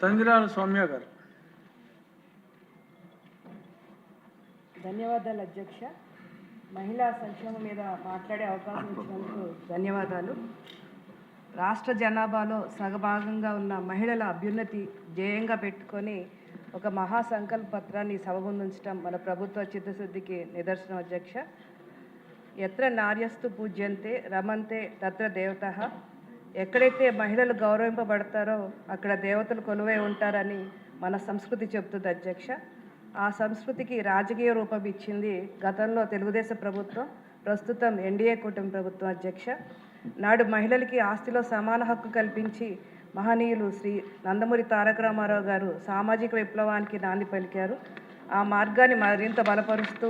తంగిరాల సౌమ్య గారు. ధన్యవాదాలు అధ్యక్ష. మహిళా సంక్షేమం మీద మాట్లాడే అవకాశం ఇచ్చినందుకు ధన్యవాదాలు. రాష్ట్ర జనాభాలో సగభాగంగా ఉన్న మహిళల అభ్యున్నతి ధ్యేయంగా పెట్టుకొని ఒక మహాసంకల్ప పత్రాన్ని సభ ముందుంచడం మన ప్రభుత్వ చిత్తశుద్ధికి నిదర్శనం అధ్యక్ష. ఎత్ర నార్యస్తు పూజ్యంతే రమంతే తత్ర దేవతః. ఎక్కడైతే మహిళలు గౌరవింపబడతారో అక్కడ దేవతలు కొలువై ఉంటారని మన సంస్కృతి చెబుతుంది అధ్యక్ష. ఆ సంస్కృతికి రాజకీయ రూపం ఇచ్చింది గతంలో తెలుగుదేశం ప్రభుత్వం, ప్రస్తుతం ఎన్డీఏ కూటమి ప్రభుత్వం అధ్యక్ష. నాడు మహిళలకి ఆస్తిలో సమాన హక్కు కల్పించి మహనీయులు శ్రీ నందమూరి తారక రామారావు గారు సామాజిక విప్లవానికి నాంది పలికారు. ఆ మార్గాన్ని మరింత బలపరుస్తూ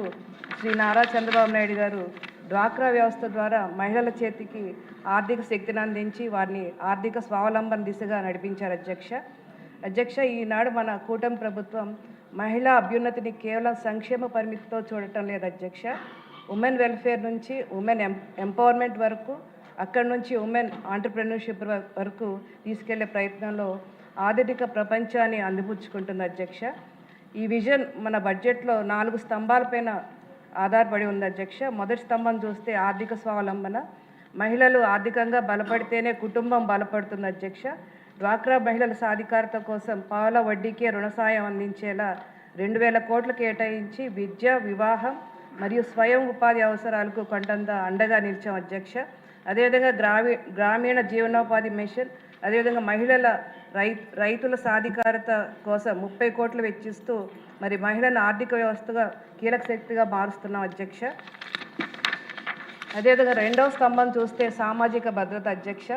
శ్రీ నారా చంద్రబాబు నాయుడు గారు డ్వాక్రా వ్యవస్థ ద్వారా మహిళల చేతికి ఆర్థిక శక్తిని అందించి వారిని ఆర్థిక స్వావలంబన దిశగా నడిపించారు అధ్యక్ష. ఈనాడు మన కూటమి ప్రభుత్వం మహిళా అభ్యున్నతిని కేవలం సంక్షేమ పరిమితితో చూడటం లేదు అధ్యక్ష. ఉమెన్ వెల్ఫేర్ నుంచి ఉమెన్ ఎంపవర్మెంట్ వరకు, అక్కడి నుంచి ఉమెన్ ఆంటర్ప్రెన్యూర్షిప్ వరకు తీసుకెళ్లే ప్రయత్నంలో ఆధునిక ప్రపంచాన్ని అందిపుచ్చుకుంటుంది అధ్యక్ష. ఈ విజన్ మన బడ్జెట్లో 4 స్తంభాలపైన ఆధారపడి ఉంది అధ్యక్ష. మొదటి స్తంభం చూస్తే ఆర్థిక స్వావలంబన. మహిళలు ఆర్థికంగా బలపడితేనే కుటుంబం బలపడుతుంది అధ్యక్ష. డ్వాక్రా మహిళల సాధికారత కోసం పావుల వడ్డీకే రుణ సాయం అందించేలా 2000 కోట్లు కేటాయించి విద్య, వివాహం మరియు స్వయం ఉపాధి అవసరాలకు కొండంత అండగా నిలిచాం అధ్యక్ష. అదేవిధంగా గ్రామీణ జీవనోపాధి మిషన్, అదేవిధంగా మహిళల రైతుల సాధికారత కోసం 30 కోట్లు వెచ్చిస్తూ మరి మహిళలను ఆర్థిక వ్యవస్థగా కీలక శక్తిగా మారుస్తున్నాం అధ్యక్ష. అదేవిధంగా రెండవ స్తంభం చూస్తే సామాజిక భద్రత అధ్యక్ష.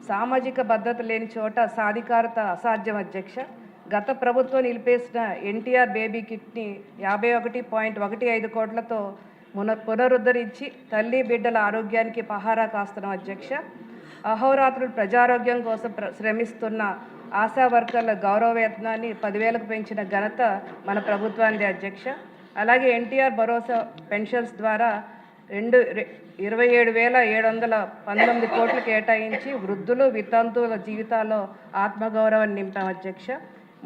సామాజిక భద్రత లేని చోట సాధికారత అసాధ్యం అధ్యక్ష. గత ప్రభుత్వం నిలిపేసిన ఎన్టీఆర్ బేబీ కిట్ని 51.15 కోట్లతో పునరుద్ధరించి తల్లి బిడ్డల ఆరోగ్యానికి పహారా కాస్తున్నాం అధ్యక్ష. అహోరాత్రులు ప్రజారోగ్యం కోసం శ్రమిస్తున్న ఆశా వర్కర్ల గౌరవ వేతనాన్ని 10,000కు పెంచిన ఘనత మన ప్రభుత్వానికి అధ్యక్ష. అలాగే ఎన్టీఆర్ భరోసా పెన్షన్స్ ద్వారా 27,719 కోట్లు కేటాయించి వృద్ధులు, వితంతువుల జీవితాల్లో ఆత్మగౌరవాన్ని నింపాం అధ్యక్ష.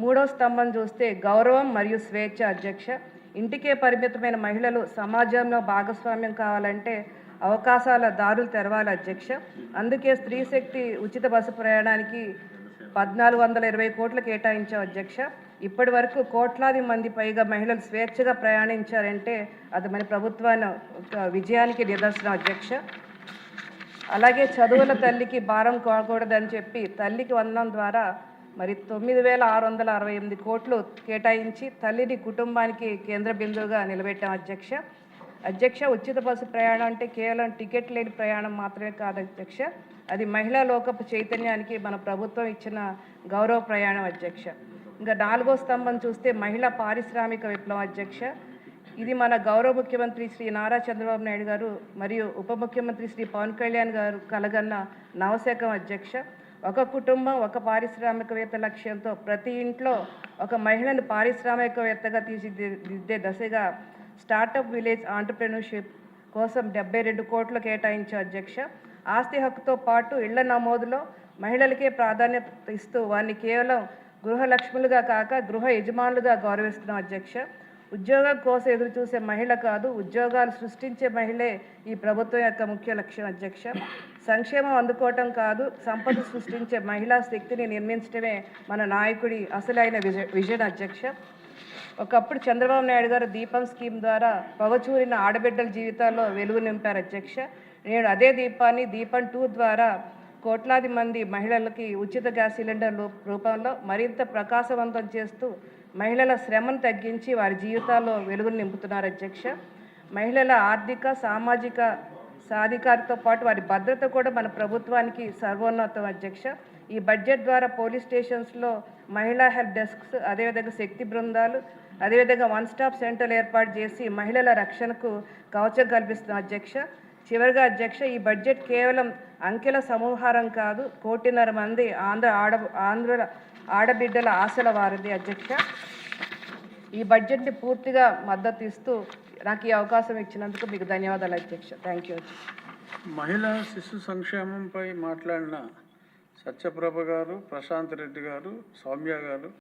మూడో స్తంభం చూస్తే గౌరవం మరియు స్వేచ్ఛ అధ్యక్ష. ఇంటికే పరిమితమైన మహిళలు సమాజంలో భాగస్వామ్యం కావాలంటే అవకాశాల దారులు తెరవాలి అధ్యక్ష. అందుకే స్త్రీ శక్తి ఉచిత బస్సు ప్రయాణానికి 1,420 కోట్లు కేటాయించాం అధ్యక్ష. ఇప్పటి వరకు కోట్లాది మంది పైగా మహిళలు స్వేచ్ఛగా ప్రయాణించారంటే అది మన ప్రభుత్వాన్ని విజయానికి నిదర్శనం అధ్యక్ష. అలాగే చదువుల తల్లికి భారం కాకూడదని చెప్పి తల్లికి వందనం ద్వారా మరి 9,668 కోట్లు కేటాయించి తల్లిని కుటుంబానికి కేంద్ర బిందువుగా నిలబెట్టాం అధ్యక్ష. ఉచిత బస్సు ప్రయాణం అంటే కేవలం టికెట్ లేని ప్రయాణం మాత్రమే కాదు అధ్యక్ష. అది మహిళా లోకపు చైతన్యానికి మన ప్రభుత్వం ఇచ్చిన గౌరవ ప్రయాణం అధ్యక్ష. ఇంకా 4వ స్తంభం చూస్తే మహిళా పారిశ్రామిక విప్లవం అధ్యక్ష. ఇది మన గౌరవ ముఖ్యమంత్రి శ్రీ నారా చంద్రబాబు నాయుడు గారు మరియు ఉప ముఖ్యమంత్రి శ్రీ పవన్ కళ్యాణ్ గారు కలగన్న నవశకం అధ్యక్ష. ఒక కుటుంబం ఒక పారిశ్రామికవేత్త లక్ష్యంతో ప్రతి ఇంట్లో ఒక మహిళను పారిశ్రామికవేత్తగా తీర్చిదిద్దే దశగా స్టార్టప్ విలేజ్ ఆంటర్ప్రెన్యూర్షిప్ కోసం 72 కోట్లు కేటాయించాం అధ్యక్ష. ఆస్తి హక్కుతో పాటు ఇళ్ల నమోదులో మహిళలకే ప్రాధాన్యత ఇస్తూ వారిని కేవలం గృహలక్ష్ములుగా కాక గృహ యజమానులుగా గౌరవిస్తున్నాం అధ్యక్ష. ఉద్యోగం కోసం ఎదురు చూసే మహిళ కాదు, ఉద్యోగాలు సృష్టించే మహిళే ఈ ప్రభుత్వం యొక్క ముఖ్య లక్ష్యం అధ్యక్ష. సంక్షేమం అందుకోవటం కాదు, సంపద సృష్టించే మహిళా శక్తిని నిర్మించడమే మన నాయకుడి అసలైన విజన్ అధ్యక్ష. ఒకప్పుడు చంద్రబాబు నాయుడు గారు దీపం స్కీమ్ ద్వారా పొగచూరిన ఆడబిడ్డల జీవితాల్లో వెలుగు నింపారు అధ్యక్ష. నేడు అదే దీపాన్ని దీపం 2 ద్వారా కోట్లాది మంది మహిళలకి ఉచిత గ్యాస్ సిలిండర్ రూపంలో మరింత ప్రకాశవంతం చేస్తూ మహిళల శ్రమను తగ్గించి వారి జీవితాల్లో వెలుగును నింపుతున్నారు అధ్యక్ష. మహిళల ఆర్థిక సామాజిక సాధికారతతో పాటు వారి భద్రత కూడా మన ప్రభుత్వానికి సర్వోన్నతం అధ్యక్ష. ఈ బడ్జెట్ ద్వారా పోలీస్ స్టేషన్స్లో మహిళా హెల్ప్ డెస్క్స్, అదేవిధంగా శక్తి బృందాలు, అదేవిధంగా 1 స్టాప్ సెంటర్లు ఏర్పాటు చేసి మహిళల రక్షణకు కవచం కల్పిస్తున్నాం అధ్యక్ష. చివరిగా అధ్యక్ష, ఈ బడ్జెట్ కేవలం అంకెల సమూహారం కాదు, 1.5 కోటి మంది ఆంధ్ర ఆడబిడ్డల ఆశల వారిది అధ్యక్ష. ఈ బడ్జెట్ని పూర్తిగా మద్దతు ఇస్తూ నాకు ఈ అవకాశం ఇచ్చినందుకు మీకు ధన్యవాదాలు అధ్యక్ష. Thank you. మహిళా శిశు సంక్షేమంపై మాట్లాడిన సత్యప్రభ గారు, ప్రశాంత్ రెడ్డి గారు, సౌమ్య గారు.